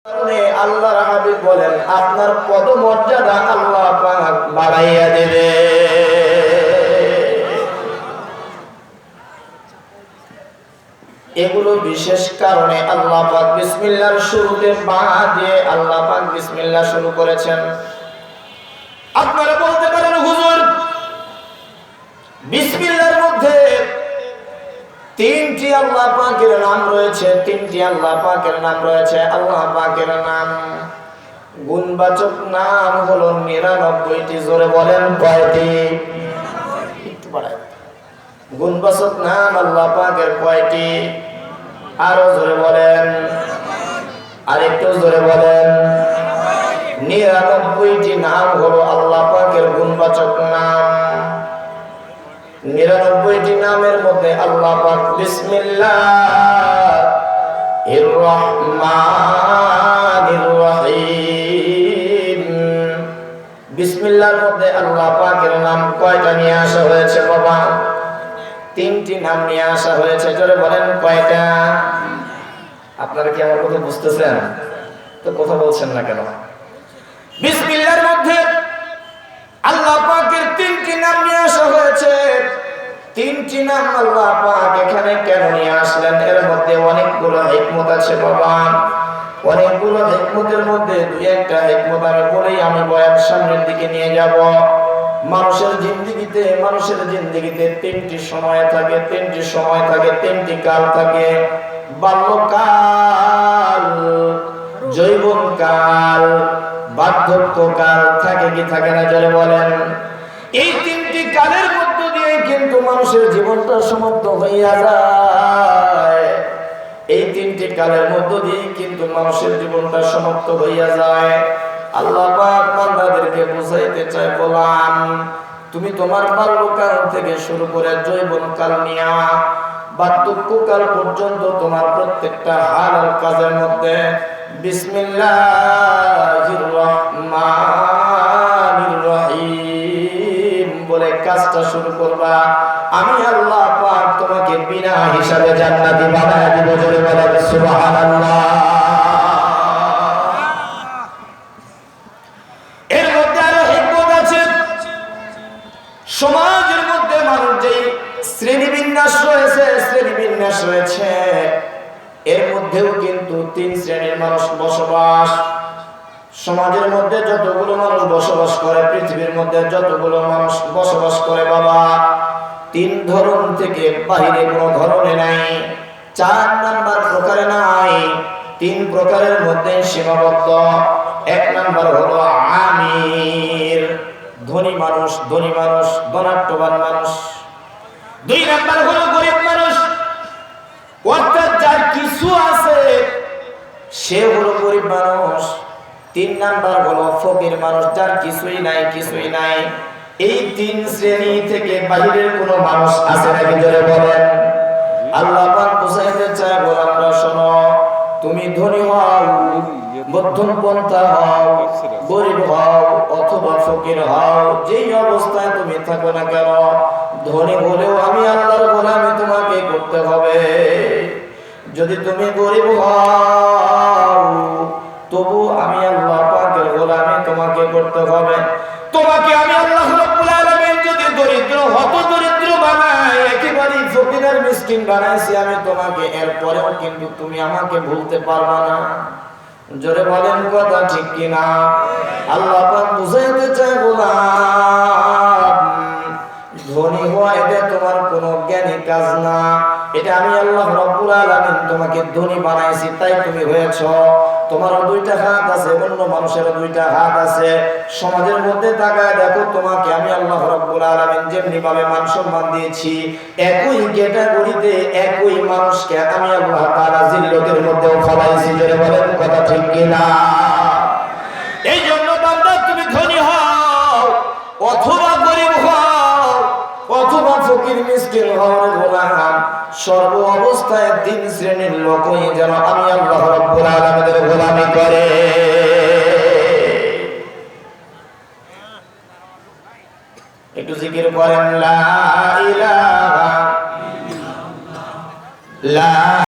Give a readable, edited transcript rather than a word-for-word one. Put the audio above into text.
কারণে আল্লাহর হাবিব বলেন আপনার পদমর্যাদা আল্লাহ পাক বাড়াইয়া দেবে। এগুলো বিশেষ কারণে আল্লাহ পাক বিসমিল্লাহর শুরুতে বা দিয়ে আল্লাহ পাক বিসমিল্লাহ শুরু করেছেন। আপনারা বলতে পারেন হুজুর বিসমিল্লাহর মধ্যে তিনটি আল্লাহ পাকের নাম রয়েছে, তিনটি আল্লাহ পাকের নাম রয়েছে। আল্লাহ পাকের নাম গুণবাচক নাম হলো 99টি। জোরে বলেন কয়টি? একটু বাড়াই। গুণবাচক নাম আল্লাহ পাকের কয়টি? আরো জোরে বলেন, আরেকটু জোরে বলেন। 99টি নাম হলো আল্লাহ পাকের গুণবাচক নাম। 99টি নামের মধ্যে আল্লাহ পাক বিসমিল্লাহির রহমানির রহিম, বিসমিল্লাহর মধ্যে আল্লাহ পাকের নাম কয়টা নিয়ে আসা হয়েছে বাবা? তিনটি নাম নিয়ে আসা হয়েছে। জোরে বলেন কয়টা? আপনারা কি আমার কথা বুঝতেছেন? তো কথা বলছেন না কেন? বিসমিল্লাহর মধ্যে আল্লাহ পাকের তিনটি নাম নিয়ে আসা হয়েছে। তিনটি নাম আল্লাহ পাক এখানে কেন নিয়ে আসলেন? এর মধ্যে অনেকগুলো হিকমত আছে বাবা। অনেকগুলো হিকমতের মধ্যে দুই একটা হিকমত আমি বলেই আমি বয়ান সামনের দিকে নিয়ে যাব। মানুষের জিন্দেগিতে তিনটি সময় থাকে, তিনটি সময় থাকে, তিনটি কাল থাকে। বাল্যকাল, যৌবনকাল, বার্ধক্যকাল থাকে কি থাকে না? জোরে বলেন। এই তিনটি কালের মধ্য দিয়ে কিন্তু মানুষের জীবনটা সমাপ্ত হইয়া যায়। এই তিনটি কালের মধ্য দিয়ে কিন্তু মানুষের জীবনটা সমাপ্ত হইয়া যায়। আল্লাহ পাক বান্দাদেরকে বুঝাইতে চায়, বললাম তুমি তোমার বাল্যকাল থেকে শুরু করে যৌবনকাল নিয়া বার্ধক্যকাল পর্যন্ত তোমার প্রত্যেকটা হালাল কাজের মধ্যে বিসমিল্লাহির রহমানির রহিম বলে কাজটা শুরু করবা। আমি আল্লাহ পাক তোমাকে বিনা হিসাবে জান্নাতি বানায় দিব। জোরে বলেন সুবহানাল্লাহ। এর মধ্যে আরো হিকমত আছে। সমাজের মধ্যে মানুষ যেই শ্রেণীবিন্যাস রয়েছে এর মধ্যেও কিন্তু তিন শ্রেণীর মানুষ বসবাস। সমাজের মধ্যে যতগুলো মানুষ বসবাস করে, পৃথিবীর মধ্যে যতগুলো মানুষ বসবাস করে বাবা, তিন ধরন থেকে বাহিরে কোনো ধরনে নাই, 4 নাম্বার প্রকারে নাই। 3 প্রকারের মধ্যে সীমাবদ্ধ। 1 নাম্বার হলো আমির, ধনী মানুষ, ধনাঢ্যবান মানুষ। 2 নাম্বার হলো গরিব মানুষ, অর্থাৎ যার কিছু আছে সে হলো গরিব মানুষ। 3 নাম্বার হলো ফকির মানুষ, যার কিছুই নাই। এই 3 শ্রেণী থেকে বাহিরের কোনো মানুষ আছে নাকি? জোরে বলেন। আল্লাহ পাক বুঝাইতে চায়, গোলামরা শোনো, তুমি ধনী হও, মধ্যমপন্থা হও, গরিব হও অথবা ফকির হও, যেই অবস্থায় তুমি থাকো না কেন, ধনী হলেও আমি আল্লাহর গোলামি তোমাকে করতে হবে। যদি তুমি গরিব হও তবু আমি আল্লাহ পাকের গোলামি তোমাকে করতে হবে। তোমাকে আমি আল্লাহ রাব্বুল আলামিন যদি দরিদ্র বানাই, একেবারে ফকির আর মিসকিন বানাইছি আমি তোমাকে, এরপরেও কিন্তু তুমি আমাকে ভুলতে পারবা না। জোরে বলেন কথা ঠিক কিনা? আল্লাহ পাক বুঝাইতে চায়, গোলাম ধনী হওয়া এটা তোমার কোনো জ্ঞানী কাজ না। এটা আমি আল্লাহ রাব্বুল আলামিন তোমাকে ধনী বানাইছি, তাই তুমি হয়েছো। তোমারও 2টা হাত আছে, অন্য মানুষেরও 2টা হাত আছে। সমাজের মধ্যে তাকায় দেখো, তোমাকে আমি আল্লাহ রাব্বুল আলামিন যেমনি ভাবে মান সম্মান দিয়েছি, একই ক্যাটাগরিতে একই মানুষকে আমি আল্লাহ তাআলা জিল্লতের মধ্যেও ফলাইছি। জোরে বলেন কথা ঠিক কিনা? এই জন্য বান্দা তুমি ধনী হও অথবা গরিব হও অথবা ফকির মিসকিন হও রে গোলাম, সর্ব অবস্থায় 3 শ্রেণীর লোকই যেন আমি আল্লাহ রাব্বুল আলামিনের গোলামি করে। একটু জিকির করেন লা